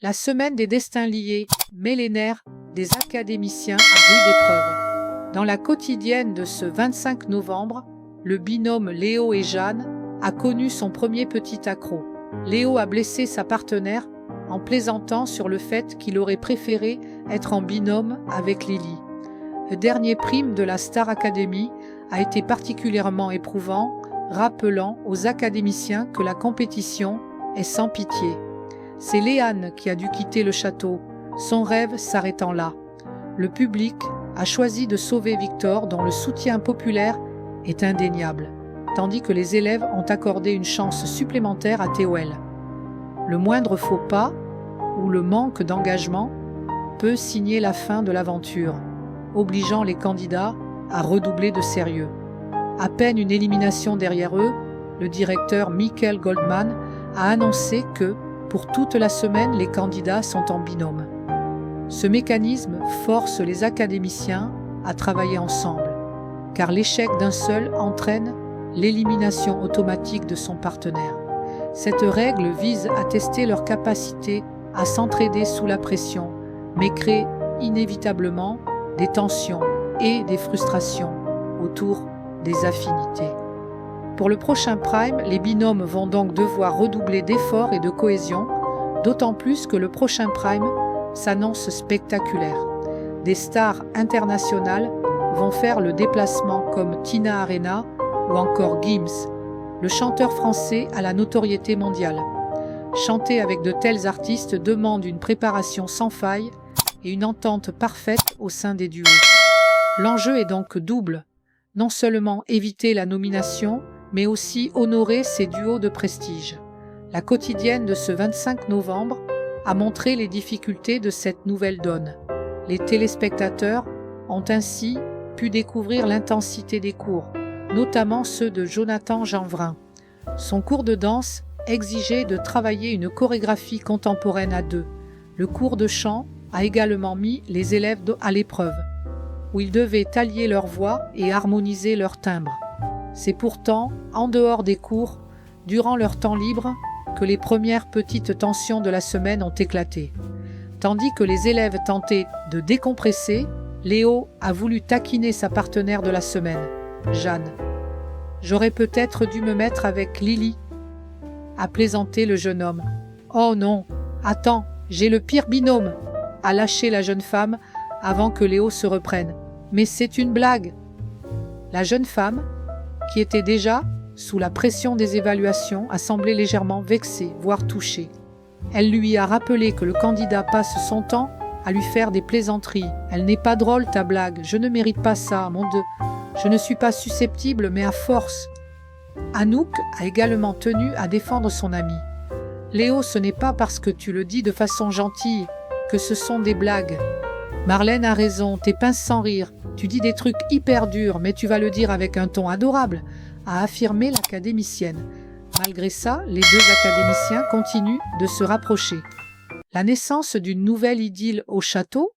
La semaine des destins liés, millénaire des académiciens à rude épreuve. Dans la quotidienne de ce 25 novembre, le binôme Léo et Jeanne a connu son premier petit accroc. Léo a blessé sa partenaire en plaisantant sur le fait qu'il aurait préféré être en binôme avec Lily. Le dernier prime de la Star Academy a été particulièrement éprouvant, rappelant aux académiciens que la compétition est sans pitié. C'est Léane qui a dû quitter le château, son rêve s'arrêtant là. Le public a choisi de sauver Victor, dont le soutien populaire est indéniable, tandis que les élèves ont accordé une chance supplémentaire à TOL. Le moindre faux pas ou le manque d'engagement peut signer la fin de l'aventure, obligeant les candidats à redoubler de sérieux. À peine une élimination derrière eux, le directeur Michael Goldman a annoncé que, pour toute la semaine, les candidats sont en binôme. Ce mécanisme force les académiciens à travailler ensemble, car l'échec d'un seul entraîne l'élimination automatique de son partenaire. Cette règle vise à tester leur capacité à s'entraider sous la pression, mais crée inévitablement des tensions et des frustrations autour des affinités. Pour le prochain Prime, les binômes vont donc devoir redoubler d'efforts et de cohésion, d'autant plus que le prochain Prime s'annonce spectaculaire. Des stars internationales vont faire le déplacement comme Tina Arena ou encore Gims, le chanteur français à la notoriété mondiale. Chanter avec de tels artistes demande une préparation sans faille et une entente parfaite au sein des duos. L'enjeu est donc double, non seulement éviter la nomination, mais aussi honorer ces duos de prestige. La quotidienne de ce 25 novembre a montré les difficultés de cette nouvelle donne. Les téléspectateurs ont ainsi pu découvrir l'intensité des cours, notamment ceux de Jonathan Jeanvrin. Son cours de danse exigeait de travailler une chorégraphie contemporaine à deux. Le cours de chant a également mis les élèves à l'épreuve, où ils devaient allier leur voix et harmoniser leur timbre. C'est pourtant en dehors des cours, durant leur temps libre, que les premières petites tensions de la semaine ont éclaté. Tandis que les élèves tentaient de décompresser, Léo a voulu taquiner sa partenaire de la semaine, Jeanne. « J'aurais peut-être dû me mettre avec Lily », a plaisanté le jeune homme. « Oh non, attends, j'ai le pire binôme », a lâché la jeune femme avant que Léo se reprenne. « Mais c'est une blague !» La jeune femme, qui était déjà sous la pression des évaluations, a semblé légèrement vexée, voire touchée. Elle lui a rappelé que le candidat passe son temps à lui faire des plaisanteries. « Elle n'est pas drôle ta blague, je ne mérite pas ça, mon Dieu. Je ne suis pas susceptible, mais à force. » Anouk a également tenu à défendre son ami. « Léo, ce n'est pas parce que tu le dis de façon gentille que ce sont des blagues. Marlène a raison, t'es pince sans rire. Tu dis des trucs hyper durs, mais tu vas le dire avec un ton adorable, » a affirmé l'académicienne. Malgré ça, les deux académiciens continuent de se rapprocher. La naissance d'une nouvelle idylle au château